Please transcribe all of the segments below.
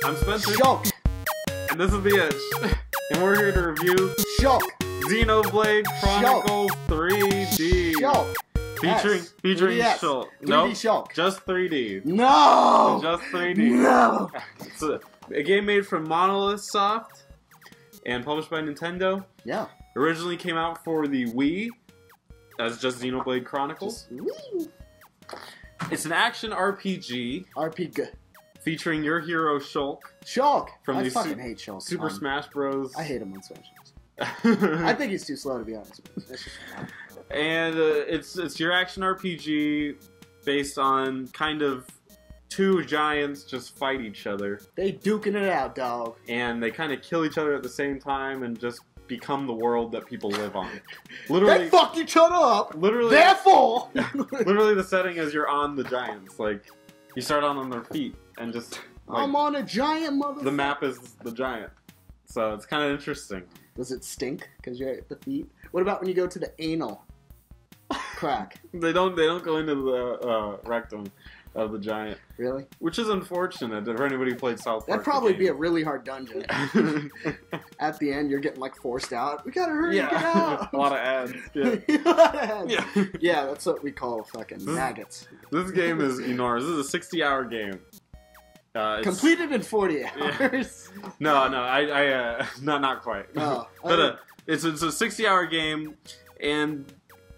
I'm Spencer. Shock. And this is the Itch. And we're here to review Shock. Xenoblade Chronicles 3D. Shock. Featuring 3DS. Shulk. 3D Nope, Shock. just 3D. No! Just 3D. No! It's a game made from Monolith Soft and published by Nintendo. Yeah. Originally came out for the Wii as just Xenoblade Chronicles. It's an action RPG RPG. featuring your hero Shulk Shock. from I the fucking hate Shock. Super Smash Bros. I hate him on Smash. I think he's too slow, to be honest. And it's your action RPG based on kind of two giants just fight each other. They duking it out, dog. And they kind of kill each other at the same time and just become the world that people live on. Literally, they fucked each other up. Literally, therefore, literally the setting is you're on the giants. Like you start on their feet and just. Like, I'm on a giant motherfucker. The map is the giant, so it's kind of interesting. Does it stink because you're at the feet? What about when you go to the anal crack? They don't go into the rectum of the giant. Really? Which is unfortunate for anybody who played South Park. That'd probably be a really hard dungeon. At the end, you're getting like forced out. We gotta hurry, get out. A lot of ads. Yeah. A lot of ads. Yeah. Yeah, that's what we call fucking maggots. This game is enormous. This is a 60-hour game. Completed in 40 hours. Yeah. No, not quite. Oh, but it's a 60-hour game, and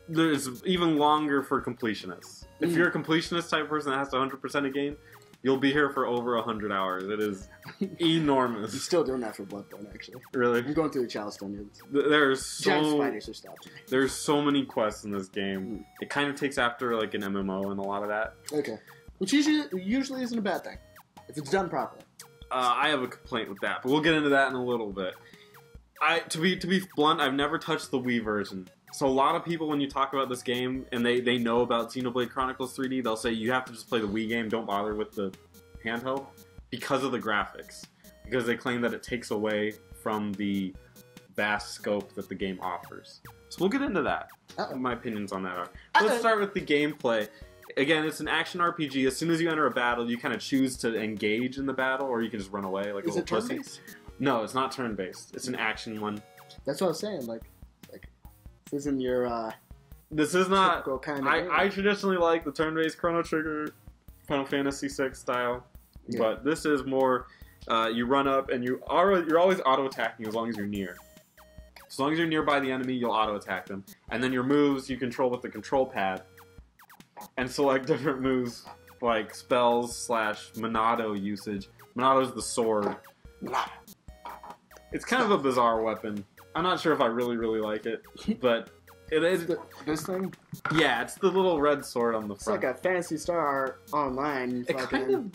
there's even longer for completionists. If you're a completionist type person that has to 100% a game, you'll be here for over 100 hours. It is enormous. I'm still doing that for Bloodborne, actually. Really? I'm going through the Chalice Dungeons. There's Giant spiders are stopping me. There's so many quests in this game. It kind of takes after like an MMO and a lot of that. Okay. Which usually isn't a bad thing. If it's done properly. I have a complaint with that, but we'll get into that in a little bit. To be blunt, I've never touched the Wii version. So a lot of people, when you talk about this game and they know about Xenoblade Chronicles 3D, they'll say you have to just play the Wii game, don't bother with the handheld, because of the graphics. Because they claim that it takes away from the vast scope that the game offers. So we'll get into that. My opinions on that are. Let's start with the gameplay. Again, it's an action RPG. As soon as you enter a battle, you kind of choose to engage in the battle, or you can just run away like a little pussy. Is it turn-based? No, it's not turn-based. It's an action one. That's what I was saying. Like this isn't your. This is not. Kind of I traditionally like the turn-based Chrono Trigger, Final Fantasy VI style, but this is more. You run up and you're always auto-attacking as long as you're near. As long as you're nearby the enemy, you'll auto-attack them, and then your moves you control with the control pad. And select different moves like spells / Monado usage. Monado is the sword. It's kind of a bizarre weapon. I'm not sure if I really like it, but it is. This thing? Yeah, it's the little red sword on the it's front. It's like a Phantasy Star Online weapon.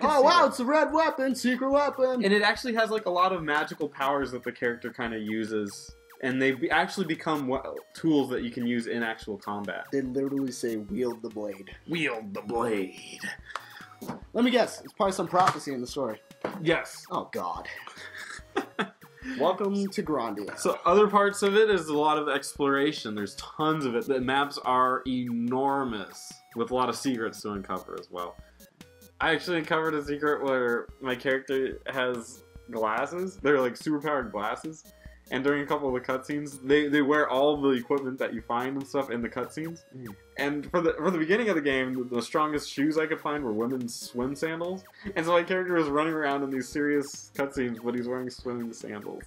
Oh wow, it's a red weapon, secret weapon! And it actually has like a lot of magical powers that the character kind of uses. And they actually become tools that you can use in actual combat. They literally say, wield the blade. Wield the blade. Let me guess. It's probably some prophecy in the story. Yes. Oh, God. Welcome to Grandia. So other parts of it is a lot of exploration. There's tons of it. The maps are enormous, with a lot of secrets to uncover as well. I actually uncovered a secret where my character has glasses. They're like superpowered glasses. And during a couple of the cutscenes, they wear all the equipment that you find and stuff in the cutscenes. And for the beginning of the game, the strongest shoes I could find were women's swim sandals. And so my character was running around in these serious cutscenes, but he's wearing swimming sandals.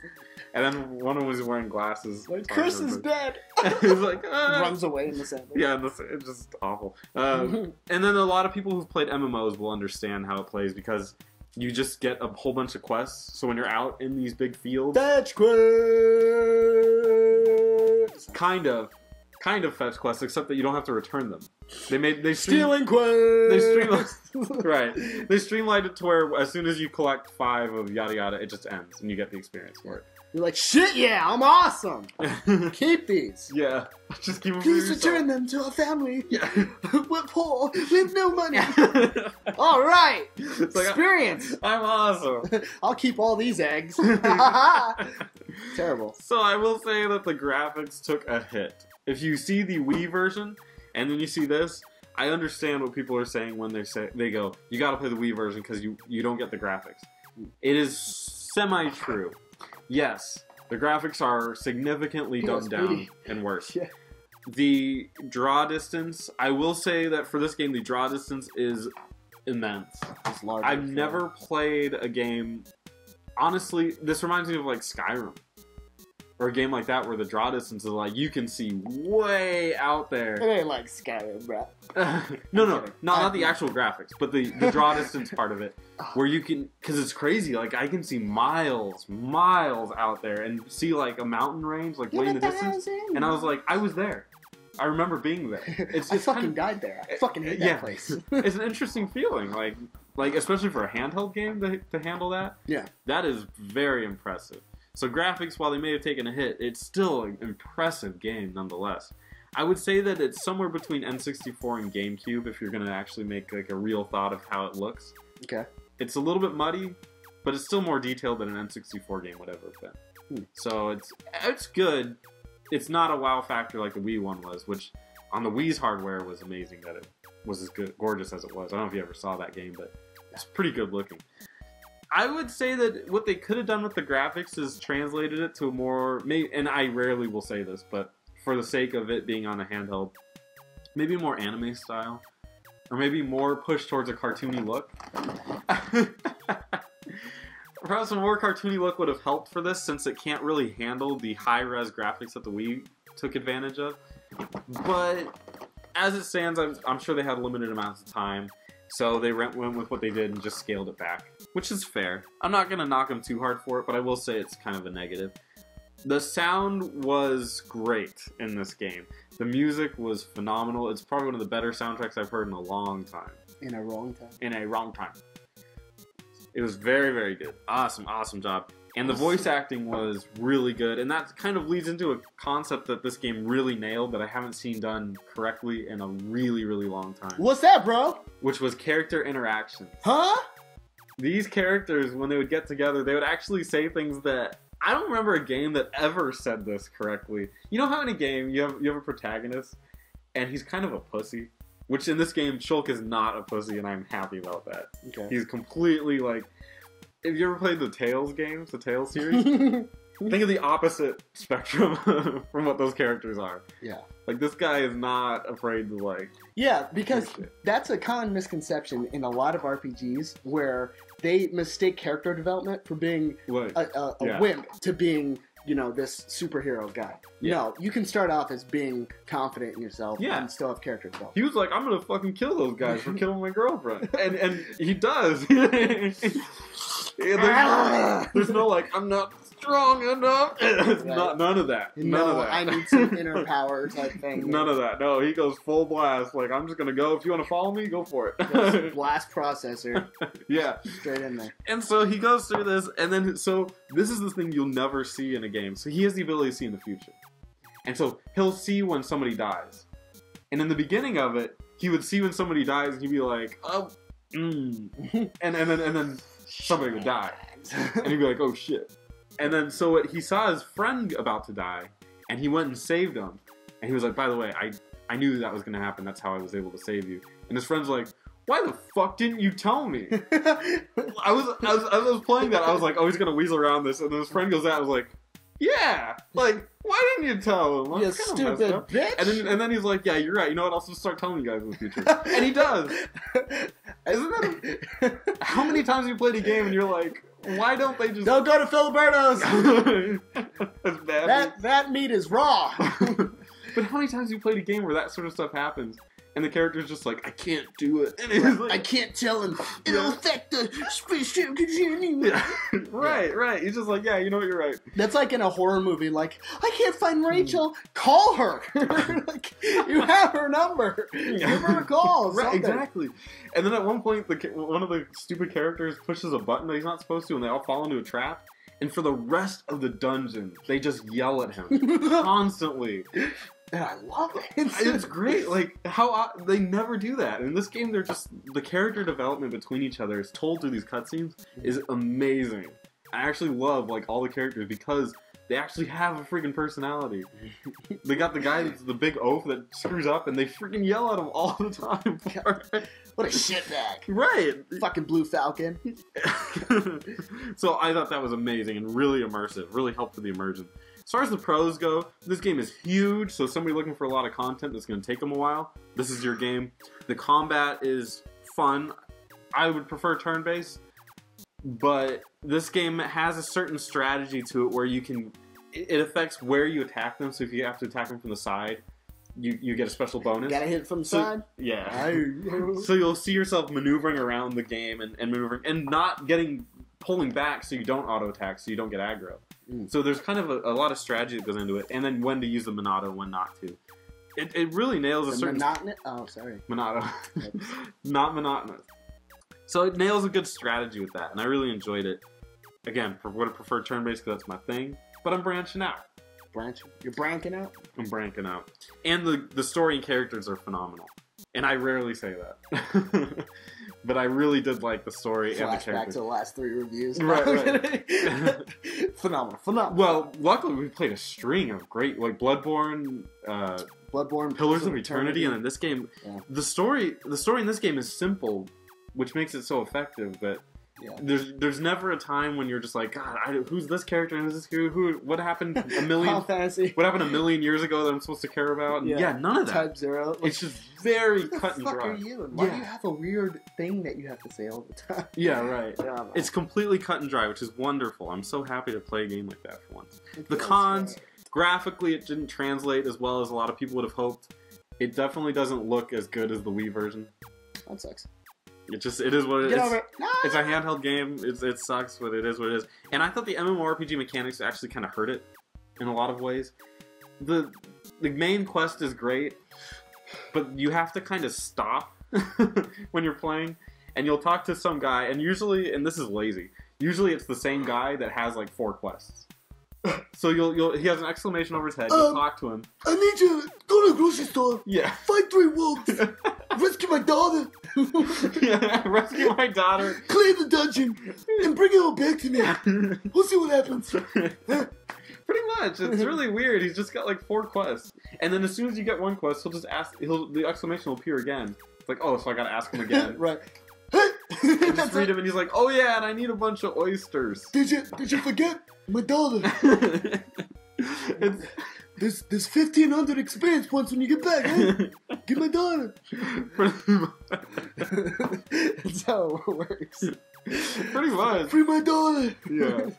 And then one of them was wearing glasses. Like, Chris is dead! He's like, runs away in the sandals. Yeah, it's just awful. And then a lot of people who've played MMOs will understand how it plays, because you just get a whole bunch of quests. So when you're out in these big fields, fetch quests. Kind of fetch quests, except that you don't have to return them. Stealing quests. They streamlined right. They streamlined it to where as soon as you collect 5 of yada yada, it just ends and you get the experience for it. You're like, shit, yeah, I'm awesome. Keep these. Yeah, just keep them. Please return them to our family. Yeah, we're poor. We have no money. All right, it's like, experience. I'm awesome. I'll keep all these eggs. Terrible. So I will say that the graphics took a hit. If you see the Wii version and then you see this, I understand what people are saying when they go, you got to play the Wii version because you don't get the graphics. It is semi-true. Yes, the graphics are significantly dumbed down and worse. Yeah. The draw distance, I will say that for this game, the draw distance is immense. It's large. I've never played a game. Honestly, this reminds me of like Skyrim. Or a game like that where the draw distance is like, you can see way out there. It ain't like Skyrim, bro. No, not the actual graphics, but the draw distance part of it. Where you can, because it's crazy, like I can see miles out there and see like a mountain range, like way in the distance. And I was like, I was there. I remember being there. I fucking died there. I fucking hate that place. It's an interesting feeling, like especially for a handheld game to handle that. Yeah. That is very impressive. So graphics, while they may have taken a hit, it's still an impressive game nonetheless. I would say that it's somewhere between N64 and GameCube if you're going to actually make like a real thought of how it looks. Okay. It's a little bit muddy, but it's still more detailed than an N64 game would ever have been. So it's good. It's not a wow factor like the Wii one was, which on the Wii's hardware was amazing that it was as gorgeous as it was. I don't know if you ever saw that game, but it's pretty good looking. I would say that what they could have done with the graphics is translated it to a more, and I rarely will say this, but for the sake of it being on a handheld, maybe more anime style, or maybe more push towards a cartoony look. Perhaps a more cartoony look would have helped for this, since it can't really handle the high-res graphics that the Wii took advantage of. But as it stands, I'm sure they had limited amounts of time. So they went with what they did and just scaled it back, which is fair. I'm not going to knock them too hard for it, but I will say it's kind of a negative. The sound was great in this game. The music was phenomenal. It's probably one of the better soundtracks I've heard in a long time. In a wrong time? In a wrong time. It was very, very good. Awesome job. And the voice acting was really good, and that kind of leads into a concept that this game really nailed that I haven't seen done correctly in a really, really long time. What's that, bro? Which was character interactions. Huh? These characters, when they would get together, they would actually say things that... I don't remember a game that ever said this correctly. You know how in a game you have a protagonist, and he's kind of a pussy? Which in this game, Shulk is not a pussy, and I'm happy about that. Okay. He's completely like... Have you ever played the Tales games, the Tales series? Think of the opposite spectrum from what those characters are. Yeah. Like, this guy is not afraid to, like... Yeah, because that's a common misconception in a lot of RPGs where they mistake character development for being a wimp to being, you know, this superhero guy. Yeah. No, you can start off as being confident in yourself and still have character development. He was like, I'm gonna fucking kill those guys for killing my girlfriend. and he does. There's no like, I'm not strong enough. None of that. None of that. I need some inner power type thing. None of that. No, he goes full blast. Like, I'm just gonna go. If you want to follow me, go for it. Blast processor. Yeah. Straight in there. And so he goes through this, and then so this is the thing you'll never see in a game. So he has the ability to see in the future, and so he'll see when somebody dies. And in the beginning of it, he would see when somebody dies, and he'd be like, oh, and then somebody would die, and he'd be like, oh shit. And then so he saw his friend about to die, and he went and saved him. And he was like, by the way, I knew that was going to happen. That's how I was able to save you. And his friend's like, why the fuck didn't you tell me? I was playing that. I was like, oh, he's going to weasel around this. And then his friend goes out. I was like, yeah. Like, why didn't you tell him? You stupid bitch. And then he's like, yeah, you're right. You know what? I'll just start telling you guys in the future. And he does. Isn't that how many times have you played a game and you're like, why don't they just... Don't go to Filiberto's! That's bad. That meat is raw! But how many times have you played a game where that sort of stuff happens and the character's just like, I can't do it. And he's like, I can't tell him. It'll affect the spaceship continuing. Yeah. Right. He's just like, yeah, you know what, you're right. That's like in a horror movie, like, I can't find Rachel. Call her. Like, you have her number. Give her a call. Right, exactly. And then at one point, one of the stupid characters pushes a button that he's not supposed to, and they all fall into a trap. And for the rest of the dungeon, they just yell at him constantly. And I love it. It's great. Like, how they never do that. In this game, they're just... The character development between each other is told through these cutscenes is amazing. I actually love, like, all the characters because they actually have a freaking personality. They got the guy that's the big oaf that screws up, and they freaking yell at him all the time. What a shitbag. Right. Fucking Blue Falcon. So I thought that was amazing and really immersive. Really helped with the immersion. As far as the pros go, this game is huge, so somebody looking for a lot of content that's going to take them a while, this is your game. The combat is fun. I would prefer turn-based, but this game has a certain strategy to it where you can... It affects where you attack them, so if you have to attack them from the side, you get a special bonus. Gotta hit from the side? Yeah. So you'll see yourself maneuvering around the game and maneuvering, and not pulling back so you don't auto-attack, so you don't get aggro. So there's kind of a lot of strategy that goes into it, and then when to use the Monado, when not to. It really nails a certain... Oh, sorry. Monado. Not monotonous. So it nails a good strategy with that, and I really enjoyed it. Again, would have preferred turn-based because that's my thing, but I'm branching out. You're branking out? I'm branking out. And the story and characters are phenomenal. And I rarely say that. But I really did like the story and the characters. Flashback to the last 3 reviews. Right. Phenomenal. Well, luckily we played a string of great, like Bloodborne, Pillars of Eternity, and in this game, the story in this game is simple, which makes it so effective. But there's never a time when you're just like, God, who's this character and who's this who? What happened a million? What happened a million years ago that I'm supposed to care about? And none of that. Type 0. Like, it's just very cut and dry. What the fuck are you? And why do you have a weird thing that you have to say all the time? Yeah, right. It's completely cut and dry, which is wonderful. I'm so happy to play a game like that for once. The cons, graphically, it didn't translate as well as a lot of people would have hoped. It definitely doesn't look as good as the Wii version. That sucks. It is what it is. Get over it. It's a handheld game. It sucks, but it is what it is. And I thought the MMORPG mechanics actually kind of hurt it in a lot of ways. The main quest is great, but you have to kind of stop when you're playing, and you'll talk to some guy, and usually, and this is lazy, usually it's the same guy that has like 4 quests. So he has an exclamation over his head, you'll talk to him. I need you to go to the grocery store. Yeah. Fight 3 wolves. Rescue my daughter. Rescue my daughter. Clear the dungeon and bring it all back to me. We'll see what happens. Pretty much. It's really weird. He's just got like 4 quests, and then as soon as you get 1 quest, he'll just ask. The exclamation will appear again. It's like, oh, so I gotta ask him again. Right. And just read him, and he's like, oh yeah, and I need a bunch of oysters. Did you forget my daughter? There's 1,500 experience points when you get back, huh? Get my daughter. That's how it works. Pretty much. Free my daughter. Yeah.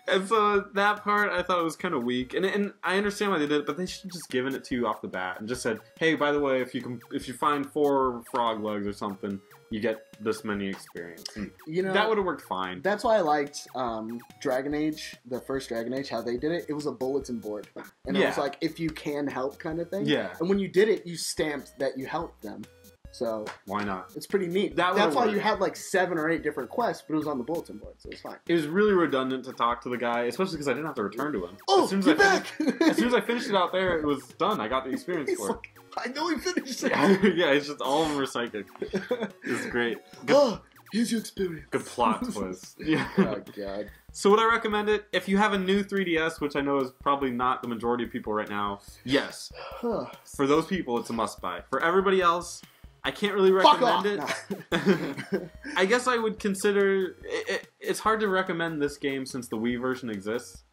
And so that part I thought was kind of weak, and I understand why they did it, but they should have just given it to you off the bat and just said, hey, by the way, if you find 4 frog legs or something, you get this many experience. And that would have worked fine. That's why I liked Dragon Age, the first Dragon Age, how they did it. It was a bulletin board, and it was like if you can help kind of thing. Yeah. And when you did it, you stamped that you helped them. So why not? It's pretty neat. That's why you had like 7 or 8 different quests, but it was on the bulletin board, so it's fine. It was really redundant to talk to the guy, especially because I didn't have to return to him. Oh, you're back! As soon as I finished it out there, it was done. I got the experience for it. I know he finished it. Yeah, it's just all of them are psychic. It's great. Here's your experience. Good plot twist. Yeah. Oh god. So would I recommend it? If you have a new 3DS, which I know is probably not the majority of people right now, yes. For those people, it's a must-buy. For everybody else, I can't really recommend it. I guess I would consider... It's hard to recommend this game since the Wii version exists.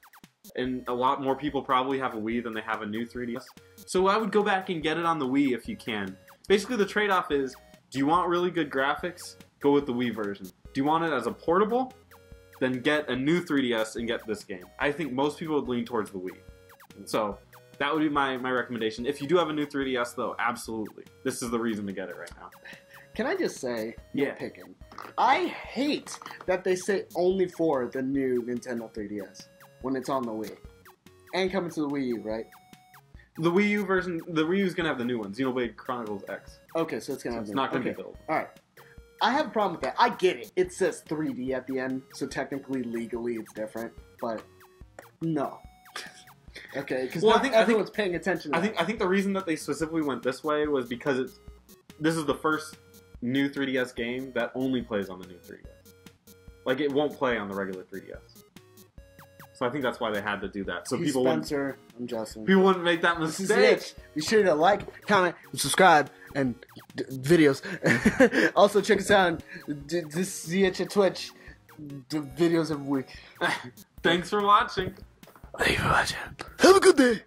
And a lot more people probably have a Wii than they have a new 3DS. So I would go back and get it on the Wii if you can. Basically, the trade-off is, do you want really good graphics? Go with the Wii version. Do you want it as a portable? Then get a new 3DS and get this game. I think most people would lean towards the Wii. So that would be my recommendation. If you do have a new 3DS, though, absolutely. This is the reason to get it right now. Can I just say, nitpicking, I hate that they say only for the new Nintendo 3DS when it's on the Wii. And coming to the Wii U, right? The Wii U version, the Wii U is going to have the new one, Xenoblade Chronicles X. Okay, so it's going to have it's not going to be built. Alright. I have a problem with that. I get it. It says 3D at the end, so technically, legally, it's different. But, no. Okay, because everyone's paying attention to I think the reason that they specifically went this way was because this is the first new 3DS game that only plays on the new 3DS. Like, it won't play on the regular 3DS. So I think that's why they had to do that. So He's people Spencer. I'm Justin. people wouldn't make that mistake. Be sure to like, comment, subscribe, and videos. Also, check us out on this Twitch. Videos every week. Thanks for watching. Thank you for watching. Have a good day.